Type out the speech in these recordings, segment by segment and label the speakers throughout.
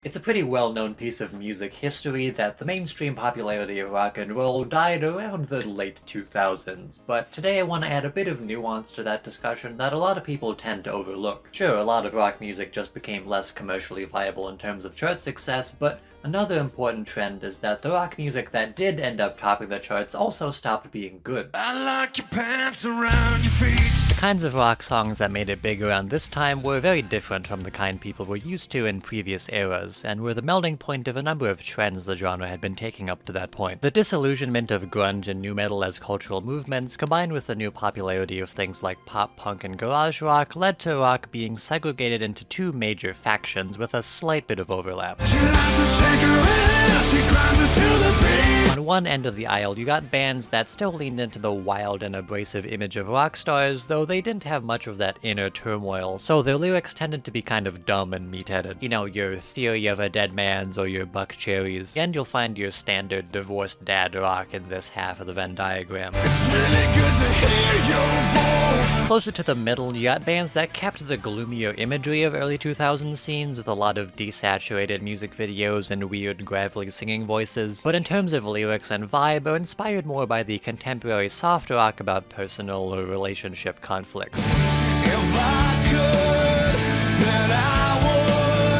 Speaker 1: It's a pretty well-known piece of music history that the mainstream popularity of rock and roll died around the late 2000s, but today I want to add a bit of nuance to that discussion that a lot of people tend to overlook. Sure, a lot of rock music just became less commercially viable in terms of chart success, but another important trend is that the rock music that did end up topping the charts also stopped being good.
Speaker 2: I like your pants around your feet.
Speaker 1: The kinds of rock songs that made it big around this time were very different from the kind people were used to in previous eras, and were the melding point of a number of trends the genre had been taking up to that point. The disillusionment of grunge and nu metal as cultural movements, combined with the new popularity of things like pop punk and garage rock, led to rock being segregated into two major factions with a slight bit of overlap.
Speaker 2: She likes to shake her head, she climbs it to the beat.
Speaker 1: On one end of the aisle, you got bands that still leaned into the wild and abrasive image of rock stars, though they didn't have much of that inner turmoil, so their lyrics tended to be kind of dumb and meat-headed. You know, your Theory of a Dead Man's or your Buck Cherries, and you'll find your standard divorced dad rock in this half of the Venn diagram.
Speaker 2: It's really good to hear your voice.
Speaker 1: Closer to the middle, you got bands that kept the gloomier imagery of early 2000s scenes with a lot of desaturated music videos and weird gravelly singing voices, but in terms of lyrics and vibe are inspired more by the contemporary soft rock about personal or relationship conflicts.
Speaker 2: If I could, then I would.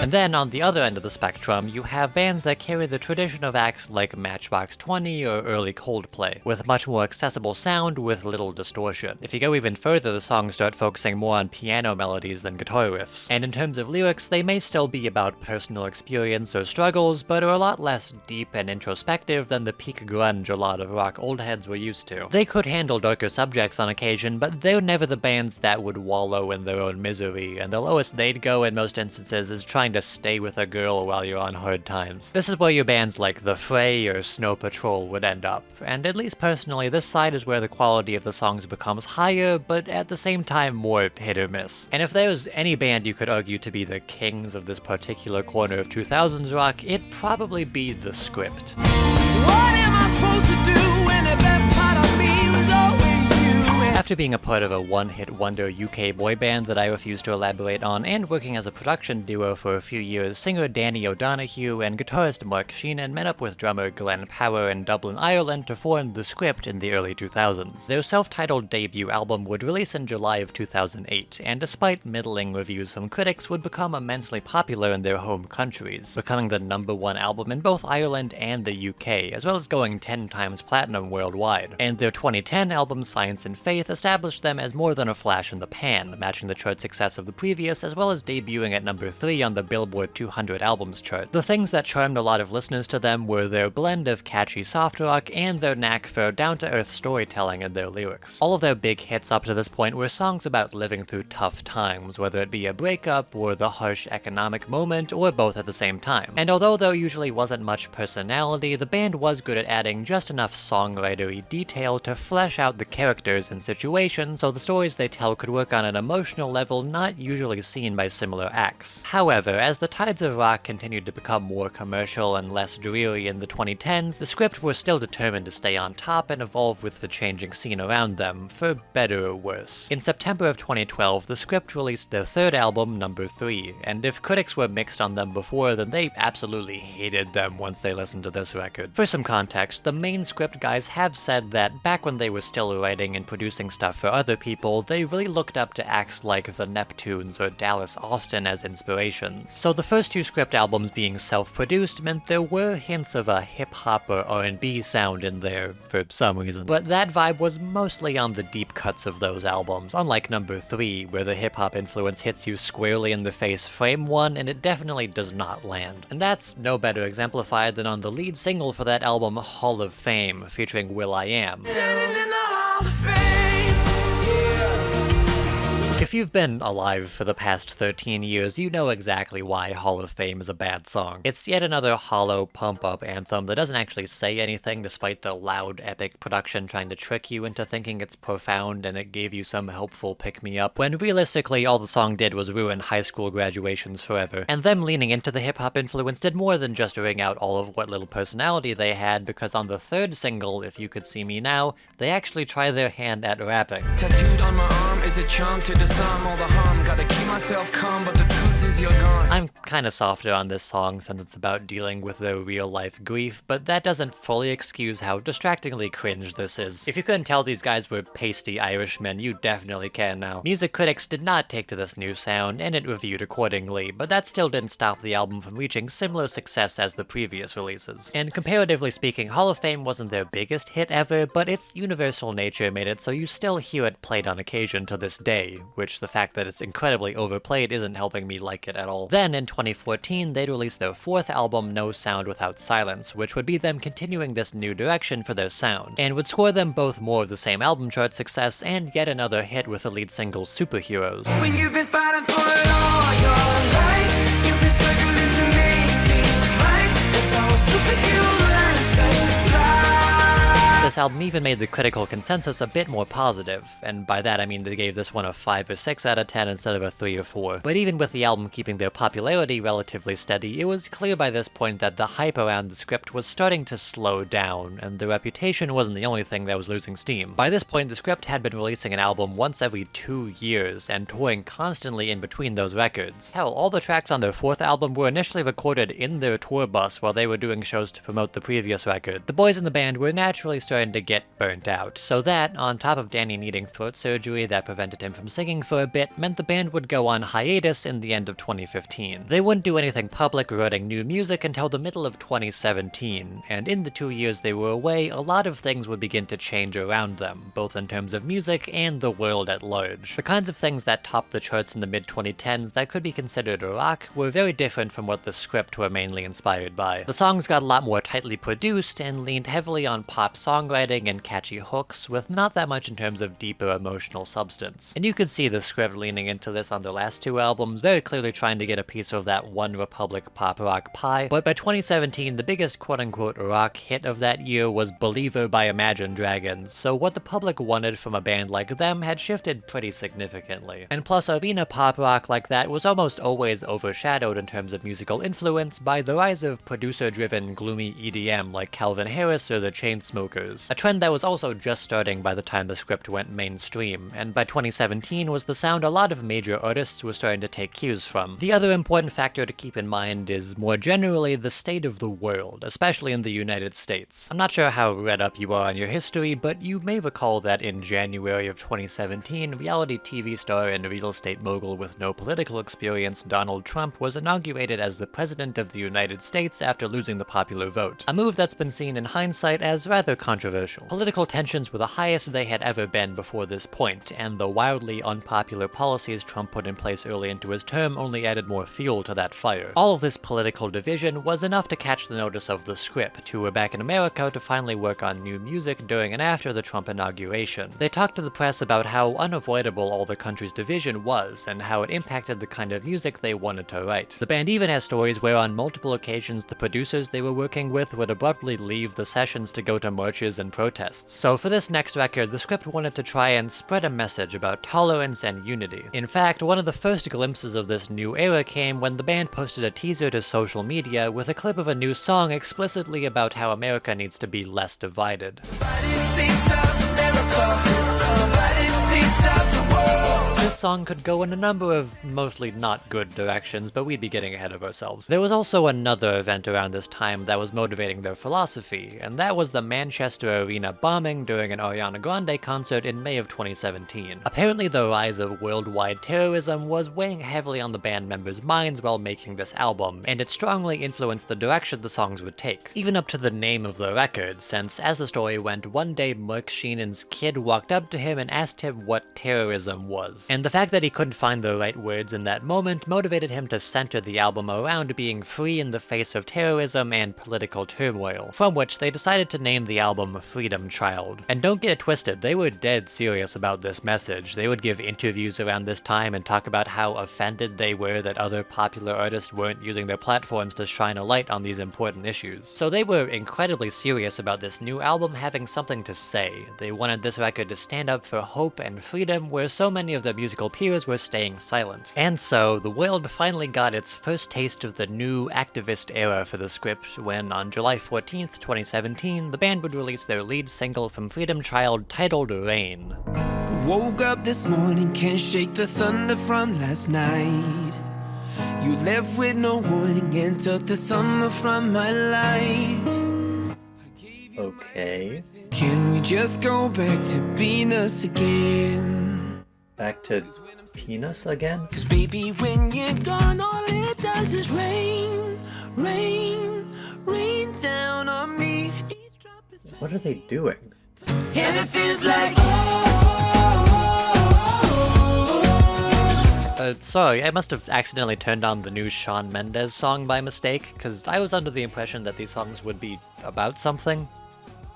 Speaker 1: And then, on the other end of the spectrum, you have bands that carry the tradition of acts like Matchbox 20 or early Coldplay, with much more accessible sound with little distortion. If you go even further, the songs start focusing more on piano melodies than guitar riffs. And in terms of lyrics, they may still be about personal experience or struggles, but are a lot less deep and introspective than the peak grunge a lot of rock old heads were used to. They could handle darker subjects on occasion, but they're never the bands that would wallow in their own misery, and the lowest they'd go in most instances is trying to stay with a girl while you're on hard times. This is where your bands like The Fray or Snow Patrol would end up, and at least personally, this side is where the quality of the songs becomes higher, but at the same time more hit or miss. And if there's any band you could argue to be the kings of this particular corner of 2000s rock, it'd probably be The Script.
Speaker 2: What am I supposed to do when the best part of me was always you?
Speaker 1: After being a part of a one-hit wonder UK boy band that I refuse to elaborate on, and working as a production duo for a few years, singer Danny O'Donoghue and guitarist Mark Sheenan met up with drummer Glenn Power in Dublin, Ireland to form The Script in the early 2000s. Their self-titled debut album would release in July of 2008, and despite middling reviews from critics, would become immensely popular in their home countries, becoming the #1 album in both Ireland and the UK, as well as going 10 times platinum worldwide. And their 2010 album Science and Faith established them as more than a flash in the pan, matching the chart success of the previous, as well as debuting at number 3 on the Billboard 200 albums chart. The things that charmed a lot of listeners to them were their blend of catchy soft rock and their knack for down-to-earth storytelling in their lyrics. All of their big hits up to this point were songs about living through tough times, whether it be a breakup or the harsh economic moment, or both at the same time. And although there usually wasn't much personality, the band was good at adding just enough songwritery detail to flesh out the characters and situations, so the stories they tell could work on an emotional level not usually seen by similar acts. However, as the tides of rock continued to become more commercial and less dreary in the 2010s, The Script were still determined to stay on top and evolve with the changing scene around them, for better or worse. In September of 2012, The Script released their third album, number 3, and if critics were mixed on them before, then they absolutely hated them once they listened to this record. For some context, the main Script guys have said that back when they were still writing and producing stuff for other people, they really looked up to acts like the Neptunes or Dallas Austin as inspirations. So the first two Script albums being self-produced meant there were hints of a hip-hop or R&B sound in there for some reason. But that vibe was mostly on the deep cuts of those albums, unlike number 3, where the hip-hop influence hits you squarely in the face frame 1, and it definitely does not land. And that's no better exemplified than on the lead single for that album, Hall of Fame, featuring will.i.am.
Speaker 2: Standing in the Hall of Fame.
Speaker 1: If you've been alive for the past 13 years, you know exactly why Hall of Fame is a bad song. It's yet another hollow, pump-up anthem that doesn't actually say anything despite the loud, epic production trying to trick you into thinking it's profound and it gave you some helpful pick-me-up, when realistically all the song did was ruin high school graduations forever. And them leaning into the hip-hop influence did more than just wring out all of what little personality they had, because on the third single, If You Could See Me Now, they actually try their hand at rapping.
Speaker 2: Tattooed on my arm is a charm to disarm all the harm. Gotta keep myself calm, but the truth as you're gone.
Speaker 1: I'm kinda softer on this song since it's about dealing with their real-life grief, but that doesn't fully excuse how distractingly cringe this is. If you couldn't tell these guys were pasty Irishmen, you definitely can now. Music critics did not take to this new sound, and it reviewed accordingly, but that still didn't stop the album from reaching similar success as the previous releases. And comparatively speaking, Hall of Fame wasn't their biggest hit ever, but its universal nature made it so you still hear it played on occasion to this day, which the fact that it's incredibly overplayed isn't helping me like it at all. Then, in 2014, they'd release their fourth album, No Sound Without Silence, which would be them continuing this new direction for their sound, and would score them both more of the same album chart success and yet another hit with the lead single Superheroes.
Speaker 2: When you've been fighting for it all your life, you've been struggling to make things right. That's how a superhero learns to fly.
Speaker 1: This album even made the critical consensus a bit more positive, and by that I mean they gave this one a 5 or 6 out of 10 instead of a 3 or 4. But even with the album keeping their popularity relatively steady, it was clear by this point that the hype around the script was starting to slow down, and the reputation wasn't the only thing that was losing steam. By this point, the script had been releasing an album once every 2 years, and touring constantly in between those records. Hell, all the tracks on their fourth album were initially recorded in their tour bus while they were doing shows to promote the previous record. The boys in the band were naturally starting to get burnt out, so that, on top of Danny needing throat surgery that prevented him from singing for a bit, meant the band would go on hiatus in the end of 2015. They wouldn't do anything public regarding new music until the middle of 2017, and in the 2 years they were away, a lot of things would begin to change around them, both in terms of music and the world at large. The kinds of things that topped the charts in the mid-2010s that could be considered rock were very different from what the script were mainly inspired by. The songs got a lot more tightly produced and leaned heavily on pop songwriting and catchy hooks, with not that much in terms of deeper emotional substance. And you could see the script leaning into this on their last 2 albums, very clearly trying to get a piece of that One Republic pop rock pie, but by 2017 the biggest quote-unquote rock hit of that year was Believer by Imagine Dragons, so what the public wanted from a band like them had shifted pretty significantly. And plus, arena pop rock like that was almost always overshadowed in terms of musical influence by the rise of producer-driven gloomy EDM like Calvin Harris or the Chainsmokers, a trend that was also just starting by the time the script went mainstream, and by 2017 was the sound a lot of major artists were starting to take cues from. The other important factor to keep in mind is, more generally, the state of the world, especially in the United States. I'm not sure how read up you are on your history, but you may recall that in January of 2017, reality TV star and real estate mogul with no political experience Donald Trump was inaugurated as the President of the United States after losing the popular vote, a move that's been seen in hindsight as rather controversial. Political tensions were the highest they had ever been before this point, and the wildly unpopular policies Trump put in place early into his term only added more fuel to that fire. All of this political division was enough to catch the notice of the script, who were back in America to finally work on new music during and after the Trump inauguration. They talked to the press about how unavoidable all the country's division was, and how it impacted the kind of music they wanted to write. The band even has stories where on multiple occasions the producers they were working with would abruptly leave the sessions to go to marches and protests. So for this next record, the script wanted to try and spread a message about tolerance and unity. In fact, one of the first glimpses of this new era came when the band posted a teaser to social media with a clip of a new song explicitly about how America needs to be less divided. This song could go in a number of mostly not good directions, but we'd be getting ahead of ourselves. There was also another event around this time that was motivating their philosophy, and that was the Manchester Arena bombing during an Ariana Grande concert in May of 2017. Apparently the rise of worldwide terrorism was weighing heavily on the band members' minds while making this album, and it strongly influenced the direction the songs would take, even up to the name of the record, since as the story went, one day Mark Sheenan's kid walked up to him and asked him what terrorism was. And the fact that he couldn't find the right words in that moment motivated him to center the album around being free in the face of terrorism and political turmoil, from which they decided to name the album Freedom Child. And don't get it twisted, they were dead serious about this message. They would give interviews around this time and talk about how offended they were that other popular artists weren't using their platforms to shine a light on these important issues. So they were incredibly serious about this new album having something to say. They wanted this record to stand up for hope and freedom where so many of their musical peers were staying silent. And so, the world finally got its first taste of the new activist era for the script when, on July 14th, 2017, the band would release their lead single from Freedom Child titled Rain.
Speaker 2: Woke up this morning, can't shake the thunder from last night. You left with no warning and took the summer from my life.
Speaker 1: Okay.
Speaker 2: Can we just go back to being us again?
Speaker 1: Back to penis again?
Speaker 2: Cause baby, when you're gone, all it does is rain, rain, rain down on me. Each drop is pain,
Speaker 1: What are they doing?
Speaker 2: and it feels like
Speaker 1: Sorry, I must have accidentally turned on the new Shawn Mendes song by mistake, because I was under the impression that these songs would be about something.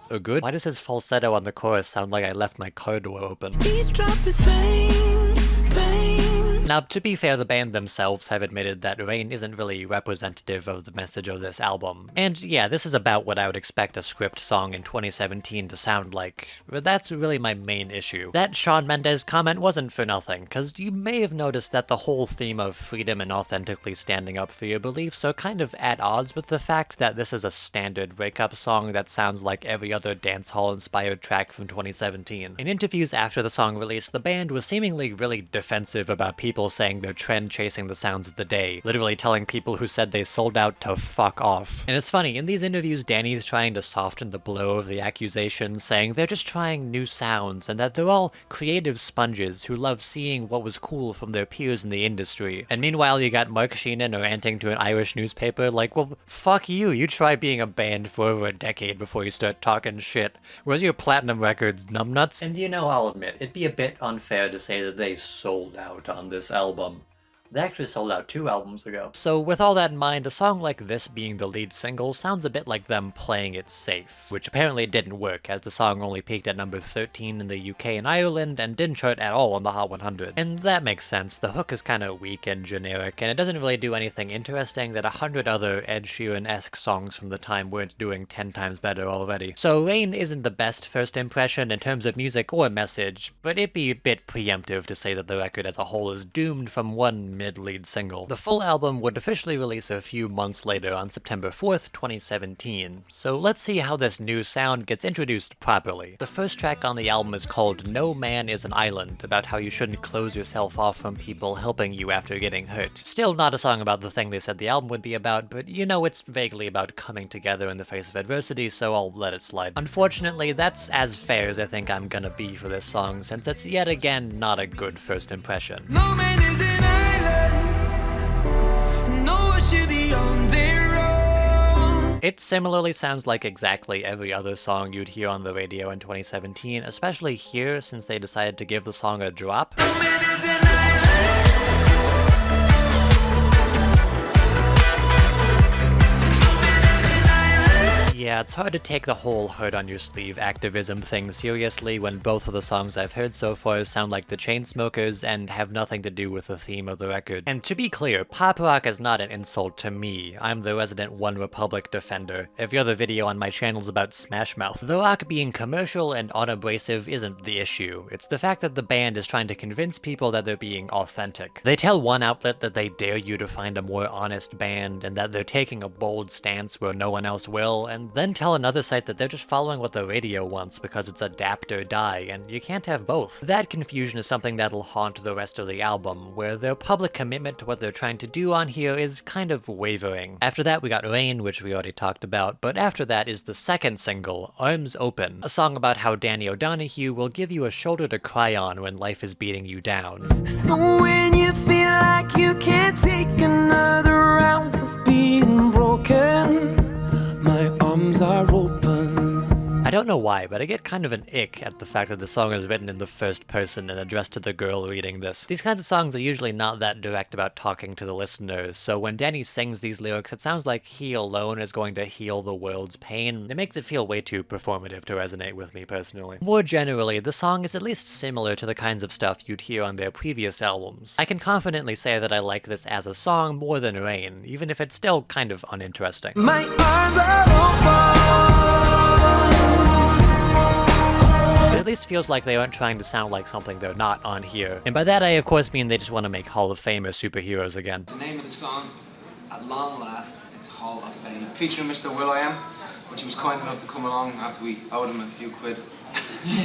Speaker 1: Or good? Why does his falsetto on the chorus sound like I left my car door open?
Speaker 2: each drop is pain, pain.
Speaker 1: Now, to be fair, the band themselves have admitted that Rain isn't really representative of the message of this album. And yeah, this is about what I would expect a script song in 2017 to sound like, but that's really my main issue. That Shawn Mendes comment wasn't for nothing, cause you may have noticed that the whole theme of freedom and authentically standing up for your beliefs are kind of at odds with the fact that this is a standard breakup song that sounds like every other dancehall-inspired track from 2017. In interviews after the song release, the band was seemingly really defensive about people saying they're trend-chasing the sounds of the day, literally telling people who said they sold out to fuck off. And it's funny, in these interviews, Danny's trying to soften the blow of the accusations, saying they're just trying new sounds, and that they're all creative sponges who love seeing what was cool from their peers in the industry. And meanwhile, you got Mark Sheenan ranting to an Irish newspaper like, well, fuck you, you try being a band for over a decade before you start talking shit. Where's your platinum records, numbnuts? And you know, I'll admit, it'd be a bit unfair to say that they sold out on this album. They actually sold out 2 albums ago. So with all that in mind, a song like this being the lead single sounds a bit like them playing it safe, which apparently didn't work, as the song only peaked at number 13 in the UK and Ireland and didn't chart at all on the Hot 100. And that makes sense, the hook is kinda weak and generic, and it doesn't really do anything interesting that 100 other Ed Sheeran-esque songs from the time weren't doing 10 times better already. So Rain isn't the best first impression in terms of music or message, but it'd be a bit preemptive to say that the record as a whole is doomed from one mid-lead single. The full album would officially release a few months later on September 4th, 2017, so let's see how this new sound gets introduced properly. The first track on the album is called No Man is an Island, about how you shouldn't close yourself off from people helping you after getting hurt. Still not a song about the thing they said the album would be about, but you know it's vaguely about coming together in the face of adversity, so I'll let it slide. Unfortunately, that's as fair as I think I'm gonna be for this song, since it's yet again not a good first impression.
Speaker 2: No man is an island. No one should be on their own.
Speaker 1: It similarly sounds like exactly every other song you'd hear on the radio in 2017, especially here since they decided to give the song a drop.
Speaker 2: No man is an island.
Speaker 1: Yeah, it's hard to take the whole hurt on your sleeve activism thing seriously when both of the songs I've heard so far sound like the Chainsmokers and have nothing to do with the theme of the record. And to be clear, pop rock is not an insult to me. I'm the resident One Republic defender. Every other video on my channel is about Smash Mouth. The rock being commercial and unabrasive isn't the issue. It's the fact that the band is trying to convince people that they're being authentic. They tell one outlet that they dare you to find a more honest band and that they're taking a bold stance where no one else will, and then tell another site that they're just following what the radio wants because it's adapt or die, and you can't have both. That confusion is something that'll haunt the rest of the album, where their public commitment to what they're trying to do on here is kind of wavering. After that we got Rain, which we already talked about, but after that is the second single, Arms Open, a song about how Danny O'Donohue will give you a shoulder to cry on when life is beating you down.
Speaker 2: So when you feel like you can't take another round of being broken, my arms are open.
Speaker 1: I don't know why, but I get kind of an ick at the fact that the song is written in the first person and addressed to the girl reading this. These kinds of songs are usually not that direct about talking to the listeners, so when Danny sings these lyrics, it sounds like he alone is going to heal the world's pain. It makes it feel way too performative to resonate with me personally. More generally, the song is at least similar to the kinds of stuff you'd hear on their previous albums. I can confidently say that I like this as a song more than Rain, even if it's still kind of uninteresting.
Speaker 2: My arms are open.
Speaker 1: It at least feels like they aren't trying to sound like something they're not on here. And by that I of course mean they just want to make Hall of Famer superheroes again.
Speaker 3: The name of the song, at long last, it's Hall of Fame. Featuring Mr. Will.i.am, which he was kind enough to come along after we owed him a few quid.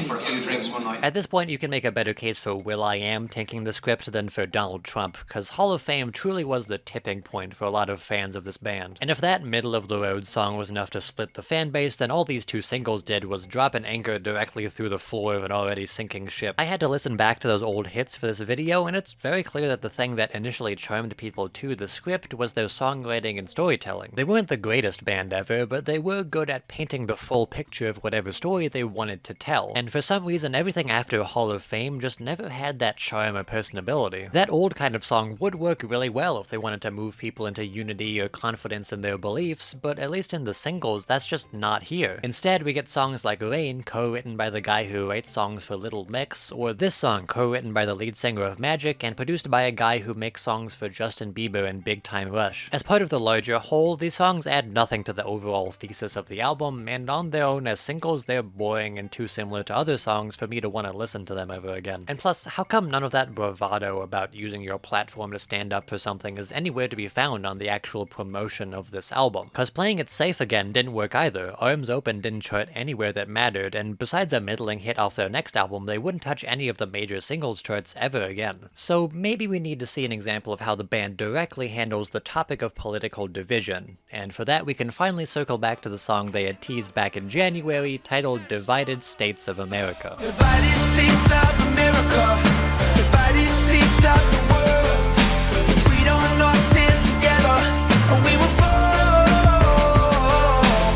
Speaker 3: for a few drinks one night.
Speaker 1: At this point, you can make a better case for will.i.am taking the script than for Donald Trump, because Hall of Fame truly was the tipping point for a lot of fans of this band. And if that middle-of-the-road song was enough to split the fan base, then all these two singles did was drop an anchor directly through the floor of an already sinking ship. I had to listen back to those old hits for this video, and it's very clear that the thing that initially charmed people to the script was their songwriting and storytelling. They weren't the greatest band ever, but they were good at painting the full picture of whatever story they wanted to tell. And for some reason, everything after Hall of Fame just never had that charm or personability. That old kind of song would work really well if they wanted to move people into unity or confidence in their beliefs, but at least in the singles, that's just not here. Instead, we get songs like Rain, co-written by the guy who writes songs for Little Mix, or this song, co-written by the lead singer of Magic and produced by a guy who makes songs for Justin Bieber and Big Time Rush. As part of the larger whole, these songs add nothing to the overall thesis of the album, and on their own as singles, they're boring and too similar to other songs for me to want to listen to them ever again. And plus, how come none of that bravado about using your platform to stand up for something is anywhere to be found on the actual promotion of this album? Cause Playing It Safe Again didn't work either, Arms Open didn't chart anywhere that mattered, and besides a middling hit off their next album, they wouldn't touch any of the major singles charts ever again. So maybe we need to see an example of how the band directly handles the topic of political division, and for that we can finally circle back to the song they had teased back in January, titled Divided States of America.
Speaker 2: Divided states of America, divided states of the world. If we don't all stand together, we will fall.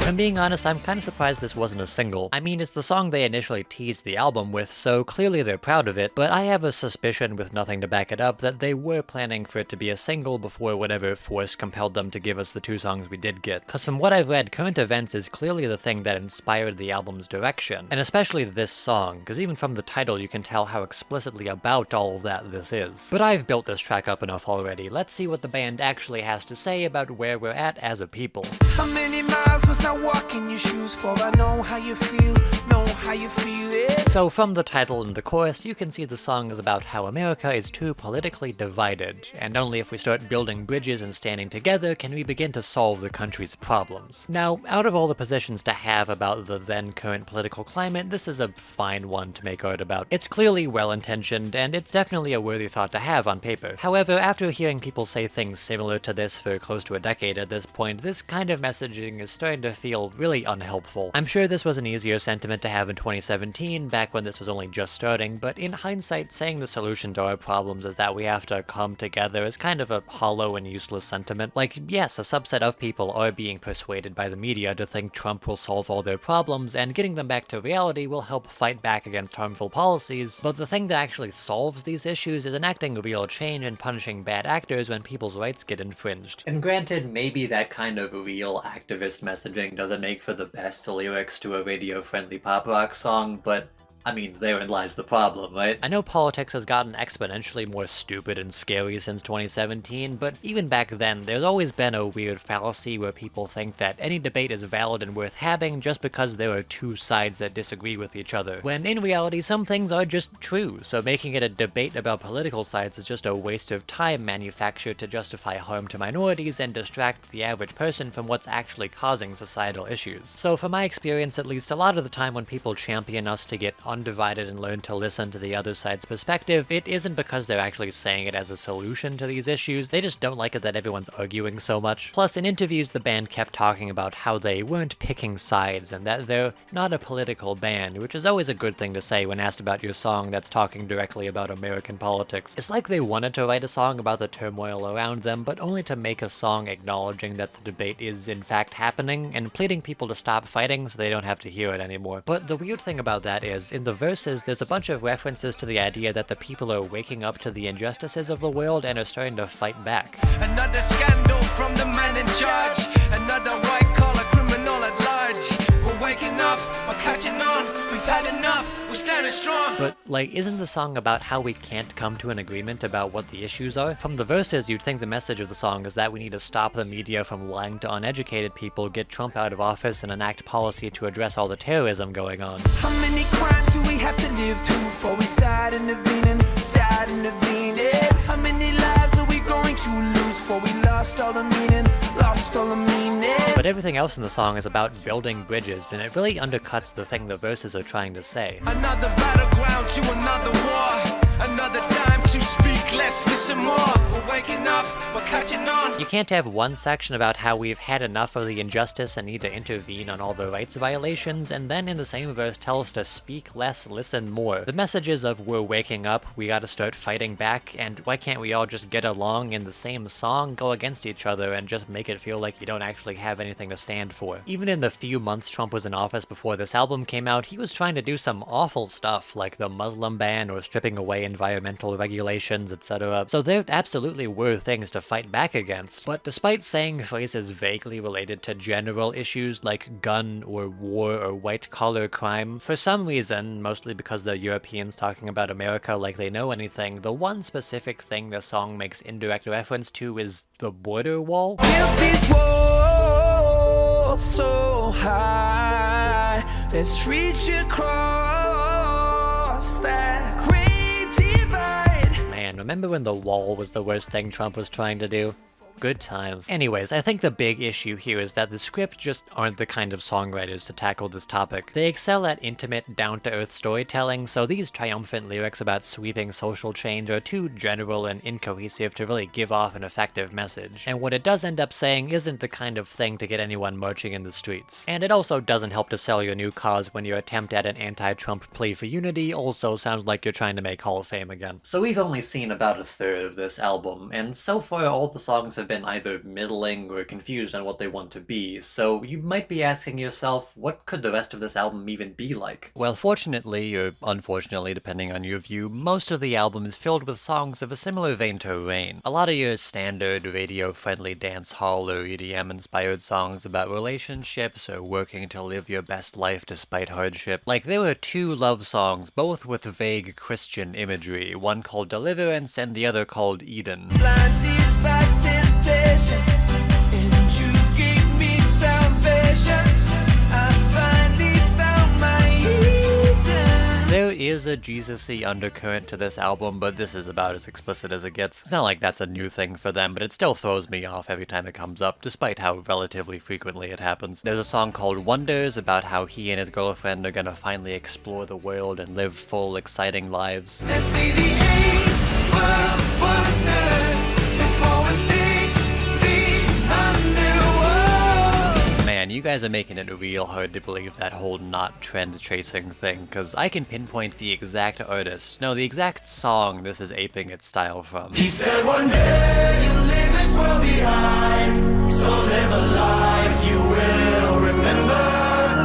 Speaker 1: If I'm being honest, I'm kind of surprised this wasn't a single. I mean, it's the song they initially teased the album with, so clearly they're proud of it, but I have a suspicion with nothing to back it up that they were planning for it to be a single before whatever force compelled them to give us the two songs we did get. Cause from what I've read, current events is clearly the thing that inspired the album's direction, and especially this song, cause even from the title you can tell how explicitly about all of that this is. But I've built this track up enough already, let's see what the band actually has to say about where we're at as a people.
Speaker 2: How many miles must I walk in your shoes for? I know how you feel, know how you feel it.
Speaker 1: So from the title and the chorus, you can see the song is about how America is too politically divided, and only if we start building bridges and standing together can we begin to solve the country's problems. Now, out of all the positions to have about the then current political climate, this is a fine one to make art about. It's clearly well-intentioned, and it's definitely a worthy thought to have on paper. However, after hearing people say things similar to this for close to a decade at this point, this kind of messaging is starting to feel really unhelpful. I'm sure this was an easier sentiment to have in 2017, back when this was only just starting, but in hindsight, saying the solution to our problems is that we have to come together is kind of a hollow and useless sentiment. Like, yes, a subset of people are being persuaded by the media to think Trump will solve all their problems, and getting them back to reality will help fight back against harmful policies, but the thing that actually solves these issues is enacting real change and punishing bad actors when people's rights get infringed. And granted, maybe that kind of real activist messaging doesn't make for the best lyrics to a radio-friendly pop rock song, but I mean, therein lies the problem, right? I know politics has gotten exponentially more stupid and scary since 2017, but even back then, there's always been a weird fallacy where people think that any debate is valid and worth having just because there are two sides that disagree with each other, when in reality some things are just true, so making it a debate about political sides is just a waste of time manufactured to justify harm to minorities and distract the average person from what's actually causing societal issues. So from my experience at least, a lot of the time when people champion us to get undivided and learn to listen to the other side's perspective, it isn't because they're actually saying it as a solution to these issues, they just don't like it that everyone's arguing so much. Plus, in interviews the band kept talking about how they weren't picking sides and that they're not a political band, which is always a good thing to say when asked about your song that's talking directly about American politics. It's like they wanted to write a song about the turmoil around them, but only to make a song acknowledging that the debate is in fact happening and pleading people to stop fighting so they don't have to hear it anymore. But the weird thing about that is, in the verses, there's a bunch of references to the idea that the people are waking up to the injustices of the world and are starting to fight back.
Speaker 2: Another scandal from the man in charge, another white-collar criminal at large. We're waking up, we're catching on, we've had enough, we're standing strong.
Speaker 1: But, like, isn't the song about how we can't come to an agreement about what the issues are? From the verses, you'd think the message of the song is that we need to stop the media from lying to uneducated people, get Trump out of office, and enact policy to address all the terrorism going on.
Speaker 2: How many crimes do we have to live to before we start intervening, How many lives are we going going to lose, for we lost all the meaning, lost all the meaning.
Speaker 1: But everything else in the song is about building bridges, and it really undercuts the thing the verses are trying to say.
Speaker 2: Another battleground to another war, another time to speak less, listen more. We're waking up, we're catching on.
Speaker 1: You can't have one section about how we've had enough of the injustice and need to intervene on all the rights violations, and then in the same verse tell us to speak less, listen more. The messages of we're waking up, we gotta start fighting back, and why can't we all just get along in the same song, go against each other, and just make it feel like you don't actually have anything to stand for. Even in the few months Trump was in office before this album came out, he was trying to do some awful stuff, like the Muslim ban or stripping away environmental regulations, etc. So there absolutely were things to fight back against. But despite saying phrases vaguely related to general issues like gun or war or white-collar crime, for some reason, mostly because the Europeans talking about America like they know anything, the one specific thing the song makes indirect reference to is the border wall.
Speaker 2: Build these walls so high, let's reach across that great divide.
Speaker 1: Man, remember when the wall was the worst thing Trump was trying to do? Good times. Anyways, I think the big issue here is that the script just aren't the kind of songwriters to tackle this topic. They excel at intimate, down-to-earth storytelling, so these triumphant lyrics about sweeping social change are too general and incohesive to really give off an effective message. And what it does end up saying isn't the kind of thing to get anyone marching in the streets. And it also doesn't help to sell your new cause when your attempt at an anti-Trump plea for unity also sounds like you're trying to make Hall of Fame again. So we've only seen about a third of this album, and so far all the songs have been either middling or confused on what they want to be, so you might be asking yourself, what could the rest of this album even be like? Well, fortunately, or unfortunately depending on your view, most of the album is filled with songs of a similar vein to Rain. A lot of your standard radio-friendly dancehall or EDM-inspired songs about relationships or working to live your best life despite hardship. Like, there were two love songs, both with vague Christian imagery, one called Deliverance and the other called Eden.
Speaker 2: Blinded by temptation, and you gave me salvation. I finally found my Eden.
Speaker 1: There is a Jesus-y undercurrent to this album, but this is about as explicit as it gets. It's not like that's a new thing for them, but it still throws me off every time it comes up, despite how relatively frequently it happens. There's a song called Wonders about how he and his girlfriend are gonna finally explore the world and live full, exciting lives.
Speaker 2: Let's see the eight world wonders before we're 6 feet underwater.
Speaker 1: Man, you guys are making it real hard to believe that whole not trend chasing thing, cause I can pinpoint the exact artist, no, the exact song this is aping its style from.
Speaker 2: He said one day you'll leave this world behind, so live a life you will remember.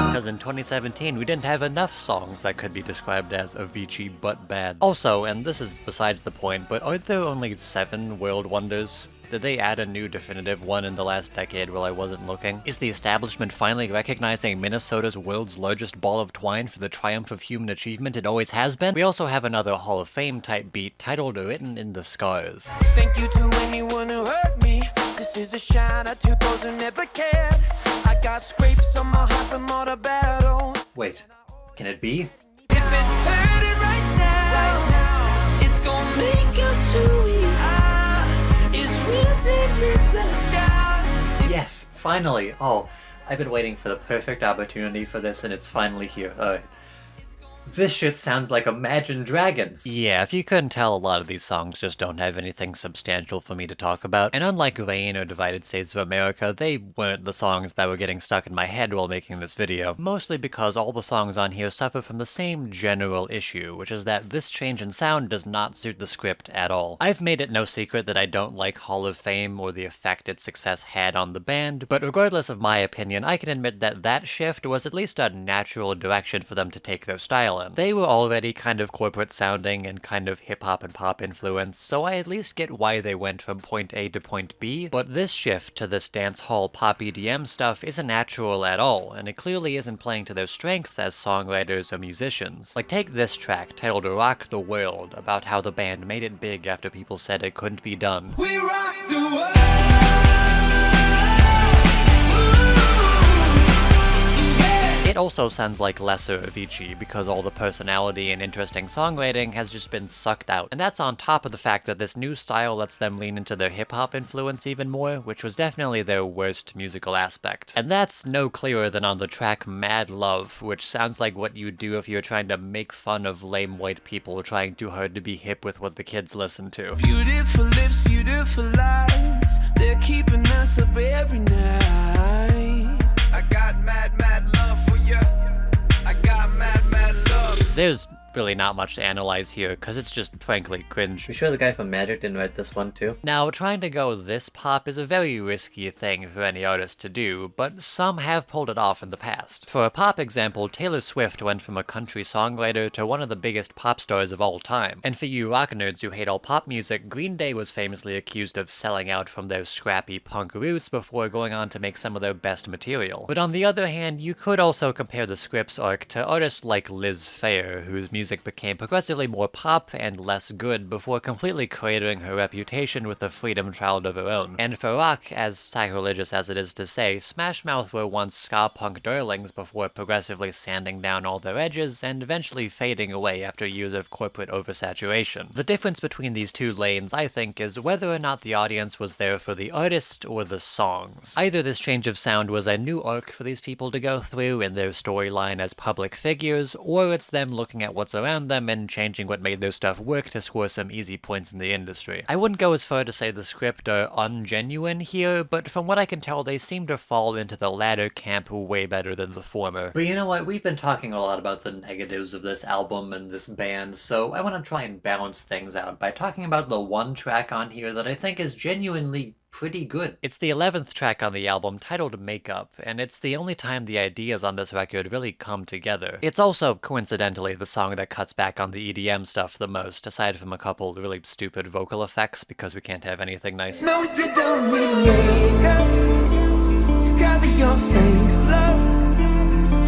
Speaker 1: Because in 2017, we didn't have enough songs that could be described as Avicii but bad. Also, and this is besides the point, but aren't there only 7 world wonders? Did they add a new definitive one in the last decade while I wasn't looking? Is the establishment finally recognizing Minnesota's world's largest ball of twine for the triumph of human achievement it always has been? We also have another Hall of Fame type beat titled Written in the Scars.
Speaker 2: Thank you to anyone who hurt me. This is a shout out to those who never cared. I got scrapes on my heart from all the battles.
Speaker 1: Wait, can it be?
Speaker 2: If it's hurting right now, it's gonna make us who we are. It's written in the stars.
Speaker 1: Yes, finally! Oh, I've been waiting for the perfect opportunity for this and it's finally here. Alright. This shit sounds like Imagine Dragons! Yeah, if you couldn't tell, a lot of these songs just don't have anything substantial for me to talk about, and unlike Rain or Divided States of America, they weren't the songs that were getting stuck in my head while making this video, mostly because all the songs on here suffer from the same general issue, which is that this change in sound does not suit the script at all. I've made it no secret that I don't like Hall of Fame or the effect its success had on the band, but regardless of my opinion, I can admit that that shift was at least a natural direction for them to take their style in. They were already kind of corporate sounding and kind of hip-hop and pop influence, so I at least get why they went from point A to point B, but this shift to this dancehall pop EDM stuff isn't natural at all, and it clearly isn't playing to their strengths as songwriters or musicians. Like, take this track, titled Rock the World, about how the band made it big after people said it couldn't be done.
Speaker 2: We rock the world.
Speaker 1: It It also sounds like lesser Avicii because all the personality and interesting songwriting has just been sucked out. And that's on top of the fact that this new style lets them lean into their hip-hop influence even more, which was definitely their worst musical aspect. And that's no clearer than on the track Mad Love, which sounds like what you'd do if you're trying to make fun of lame white people trying too hard to be hip with what the kids listen to.
Speaker 2: Beautiful lips, beautiful eyes, they're keeping us up every night. I got mad, mad love for you. I got mad, mad love.
Speaker 1: There's really not much to analyze here, because it's just frankly cringe.
Speaker 4: You sure the guy from Magic didn't write this one too?
Speaker 1: Now, trying to go this pop is a very risky thing for any artist to do, but some have pulled it off in the past. For a pop example, Taylor Swift went from a country songwriter to one of the biggest pop stars of all time. And for you rock nerds who hate all pop music, Green Day was famously accused of selling out from their scrappy punk roots before going on to make some of their best material. But on the other hand, you could also compare the Scripps arc to artists like Liz Phair, whose music became progressively more pop and less good before completely cratering her reputation with a freedom child of her own. And for rock, as sacrilegious as it is to say, Smash Mouth were once ska punk darlings before progressively sanding down all their edges and eventually fading away after years of corporate oversaturation. The difference between these two lanes, I think, is whether or not the audience was there for the artist or the songs. Either this change of sound was a new arc for these people to go through in their storyline as public figures, or it's them looking at what's around them and changing what made their stuff work to score some easy points in the industry. I wouldn't go as far to say the Script are ungenuine here, but from what I can tell, they seem to fall into the latter camp way better than the former.
Speaker 4: But you know what, we've been talking a lot about the negatives of this album and this band, so I want to try and balance things out by talking about the one track on here that I think is genuinely pretty good.
Speaker 1: It's the 11th track on the album, titled Makeup, and it's the only time the ideas on this record really come together. It's also, coincidentally, the song that cuts back on the EDM stuff the most, aside from a couple really stupid vocal effects, because we can't have anything nice.
Speaker 2: No, you don't need makeup to cover your face, love.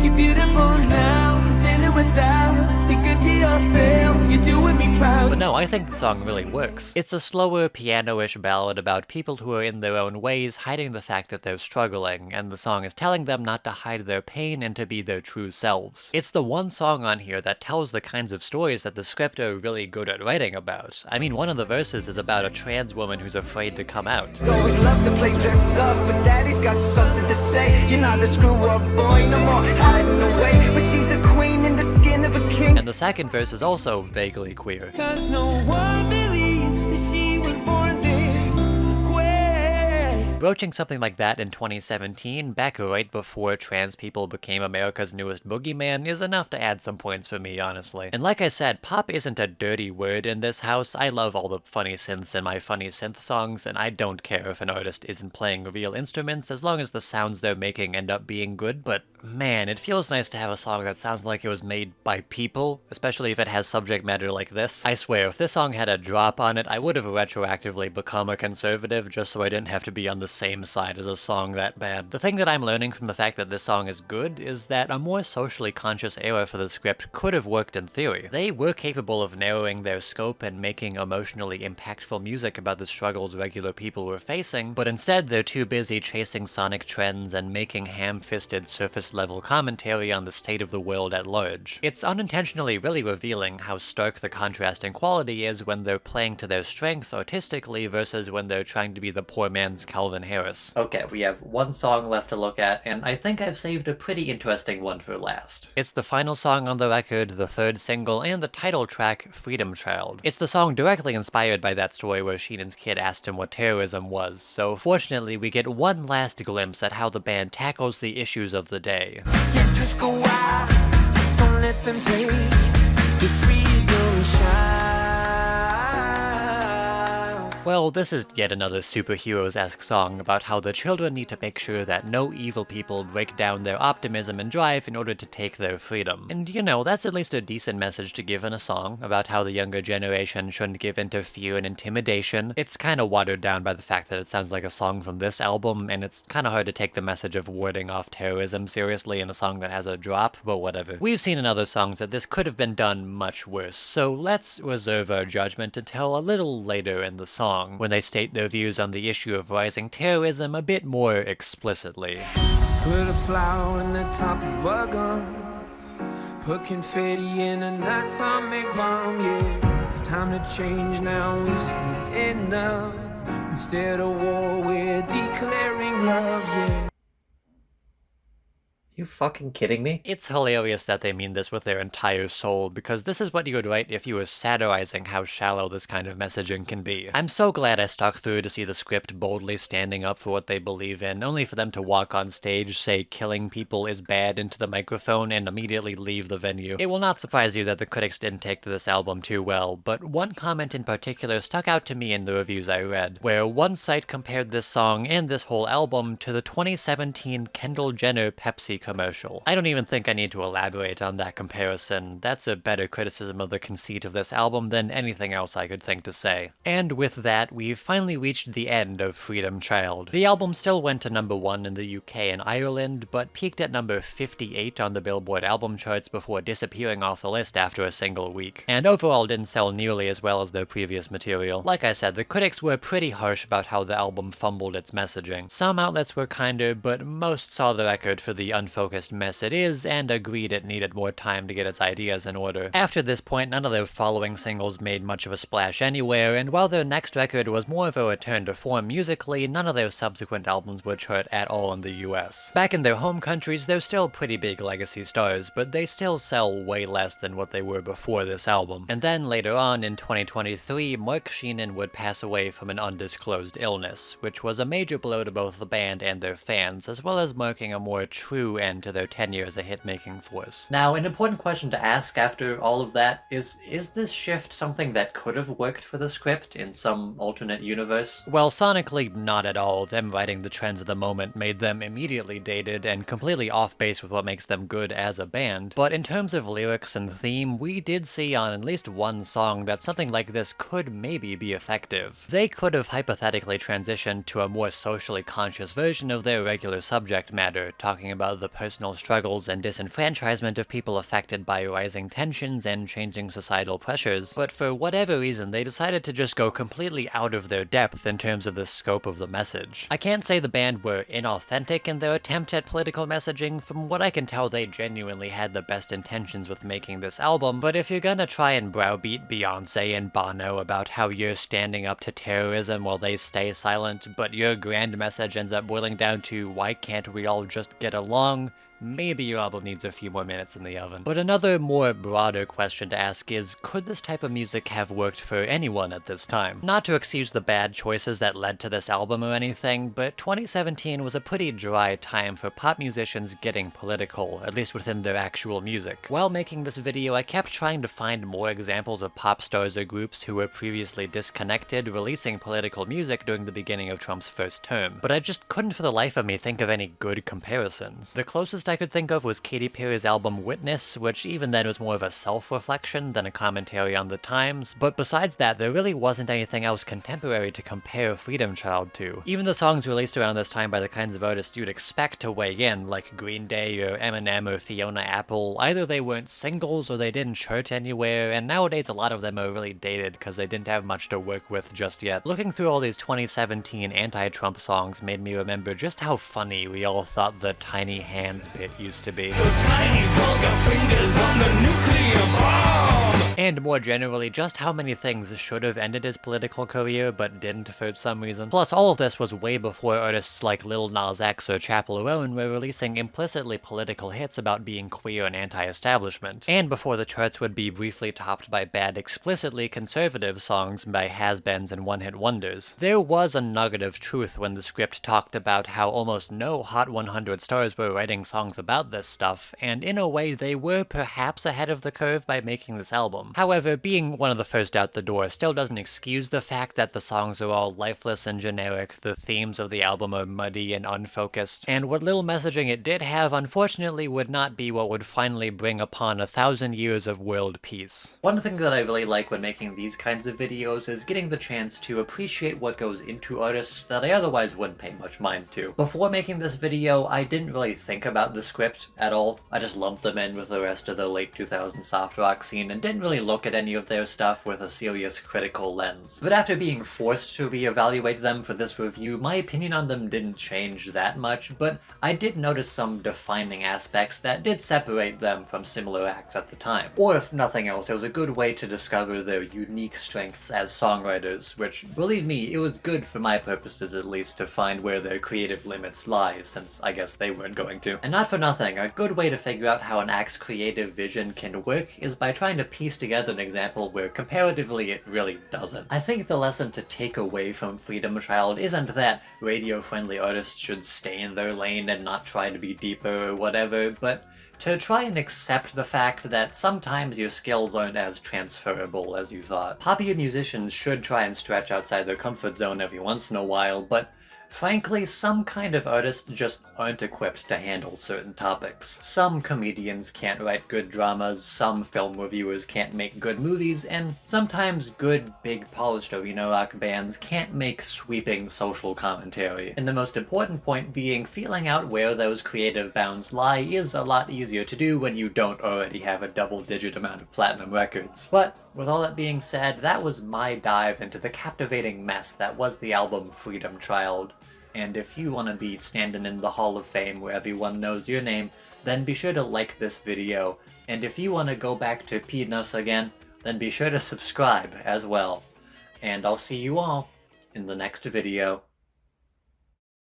Speaker 2: You're beautiful now, within and without. Be good to yourself, you're doing me proud.
Speaker 1: But no, I think the song really works. It's a slower, piano-ish ballad about people who are in their own ways hiding the fact that they're struggling, and the song is telling them not to hide their pain and to be their true selves. It's the one song on here that tells the kinds of stories that the Script are really good at writing about. I mean, one of the verses is about a trans woman who's afraid to come out.
Speaker 2: Always love to play dress up, but daddy's got something to say. You're not a screw-up boy, no more hiding away. But she's a queen in the skin of a king.
Speaker 1: And the second verse is also vaguely queer.
Speaker 2: Cause no one believes that she was born this way.
Speaker 1: Broaching something like that in 2017, back right before trans people became America's newest boogeyman, is enough to add some points for me, honestly. And like I said, pop isn't a dirty word in this house. I love all the funny synths in my funny synth songs, and I don't care if an artist isn't playing real instruments as long as the sounds they're making end up being good, but man, it feels nice to have a song that sounds like it was made by people, especially if it has subject matter like this. I swear, if this song had a drop on it, I would have retroactively become a conservative just so I didn't have to be on the same side as a song that bad. The thing that I'm learning from the fact that this song is good is that a more socially conscious era for the Script could have worked in theory. They were capable of narrowing their scope and making emotionally impactful music about the struggles regular people were facing, but instead they're too busy chasing sonic trends and making ham-fisted surface-level commentary on the state of the world at large. It's unintentionally really revealing how stark the contrast in quality is when they're playing to their strengths artistically versus when they're trying to be the poor man's Calvin Harris.
Speaker 4: Okay, we have one song left to look at, and I think I've saved a pretty interesting one for last.
Speaker 1: It's the final song on the record, the third single, and the title track, Freedom Child. It's the song directly inspired by that story where Sheenan's kid asked him what terrorism was, so fortunately we get one last glimpse at how the band tackles the issues of the day.
Speaker 2: Can't just go out, don't let them take your freedom child.
Speaker 1: Well, this is yet another superheroes-esque song about how the children need to make sure that no evil people break down their optimism and drive in order to take their freedom. And you know, that's at least a decent message to give in a song about how the younger generation shouldn't give in to fear and intimidation. It's kind of watered down by the fact that it sounds like a song from this album, and it's kind of hard to take the message of warding off terrorism seriously in a song that has a drop, but whatever. We've seen in other songs that this could have been done much worse, so let's reserve our judgment until a little later in the song. song, when they state their views on the issue of rising terrorism a bit more explicitly.
Speaker 2: Put a flower in the top of a gun, put confetti in an atomic bomb, yeah. It's time to change now, we've seen enough. Instead of war, we're declaring love, yeah.
Speaker 4: You fucking kidding me?
Speaker 1: It's hilarious that they mean this with their entire soul, because this is what you would write if you were satirizing how shallow this kind of messaging can be. I'm so glad I stuck through to see the script boldly standing up for what they believe in, only for them to walk on stage, say killing people is bad into the microphone, and immediately leave the venue. It will not surprise you that the critics didn't take to this album too well, but one comment in particular stuck out to me in the reviews I read, where one site compared this song and this whole album to the 2017 Kendall Jenner Pepsi commercial. I don't even think I need to elaborate on that comparison. That's a better criticism of the conceit of this album than anything else I could think to say. And with that, we've finally reached the end of Freedom Child. The album still went to #1 in the UK and Ireland, but peaked at number 58 on the Billboard album charts before disappearing off the list after a single week. And overall didn't sell nearly as well as their previous material. Like I said, the critics were pretty harsh about how the album fumbled its messaging. Some outlets were kinder, but most saw the record for the unfocused mess it is, and agreed it needed more time to get its ideas in order. After this point, none of their following singles made much of a splash anywhere, and while their next record was more of a return to form musically, none of their subsequent albums would chart at all in the US. Back in their home countries, they're still pretty big legacy stars, but they still sell way less than what they were before this album. And then later on, in 2023, Mark Sheenan would pass away from an undisclosed illness, which was a major blow to both the band and their fans, as well as marking a more true end to their tenure as a hit-making force.
Speaker 4: Now, an important question to ask after all of that is this shift something that could have worked for the script in some alternate universe?
Speaker 1: Well, sonically, not at all. Them writing the trends of the moment made them immediately dated and completely off base with what makes them good as a band. But in terms of lyrics and theme, we did see on at least one song that something like this could maybe be effective. They could have hypothetically transitioned to a more socially conscious version of their regular subject matter, talking about the personal struggles and disenfranchisement of people affected by rising tensions and changing societal pressures, but for whatever reason they decided to just go completely out of their depth in terms of the scope of the message. I can't say the band were inauthentic in their attempt at political messaging. From what I can tell, they genuinely had the best intentions with making this album, but if you're gonna try and browbeat Beyonce and Bono about how you're standing up to terrorism while they stay silent, but your grand message ends up boiling down to why can't we all just get along, maybe your album needs a few more minutes in the oven. But another more broader question to ask is, could this type of music have worked for anyone at this time? Not to excuse the bad choices that led to this album or anything, but 2017 was a pretty dry time for pop musicians getting political, at least within their actual music. While making this video, I kept trying to find more examples of pop stars or groups who were previously disconnected releasing political music during the beginning of Trump's first term, but I just couldn't for the life of me think of any good comparisons. The closest I could think of was Katy Perry's album Witness, which even then was more of a self-reflection than a commentary on the times, but besides that, there really wasn't anything else contemporary to compare Freedom Child to. Even the songs released around this time by the kinds of artists you'd expect to weigh in, like Green Day or Eminem or Fiona Apple, either they weren't singles or they didn't chart anywhere, and nowadays a lot of them are really dated because they didn't have much to work with just yet. Looking through all these 2017 anti-Trump songs made me remember just how funny we all thought the Tiny Hands bit used to be. And more generally, just how many things should have ended his political career but didn't for some reason. Plus, all of this was way before artists like Lil Nas X or Chappell Roan were releasing implicitly political hits about being queer and anti-establishment, and before the charts would be briefly topped by bad, explicitly conservative songs by has-beens and one-hit wonders. There was a nugget of truth when the script talked about how almost no Hot 100 stars were writing songs about this stuff, and in a way they were perhaps ahead of the curve by making this album. However, being one of the first out the door still doesn't excuse the fact that the songs are all lifeless and generic, the themes of the album are muddy and unfocused, and what little messaging it did have unfortunately would not be what would finally bring upon 1,000 years of world peace.
Speaker 4: One thing that I really like when making these kinds of videos is getting the chance to appreciate what goes into artists that I otherwise wouldn't pay much mind to. Before making this video, I didn't really think about the script at all. I just lumped them in with the rest of the late 2000s soft rock scene and didn't really only look at any of their stuff with a serious critical lens. But after being forced to reevaluate them for this review, my opinion on them didn't change that much, but I did notice some defining aspects that did separate them from similar acts at the time. Or if nothing else, it was a good way to discover their unique strengths as songwriters, which, believe me, it was good for my purposes at least to find where their creative limits lie, since I guess they weren't going to. And not for nothing, a good way to figure out how an act's creative vision can work is by trying to piece together an example where comparatively it really doesn't. I think the lesson to take away from Freedom Child isn't that radio-friendly artists should stay in their lane and not try to be deeper or whatever, but to try and accept the fact that sometimes your skills aren't as transferable as you thought. Popular musicians should try and stretch outside their comfort zone every once in a while, but frankly, some kind of artists just aren't equipped to handle certain topics. Some comedians can't write good dramas, some film reviewers can't make good movies, and sometimes good, big, polished arena rock bands can't make sweeping social commentary. And the most important point being, feeling out where those creative bounds lie is a lot easier to do when you don't already have a double-digit amount of platinum records. But with all that being said, that was my dive into the captivating mess that was the album Freedom Child. And if you want to be standing in the Hall of Fame where everyone knows your name, then be sure to like this video. And if you want to go back to Peanuts again, then be sure to subscribe as well. And I'll see you all in the next video.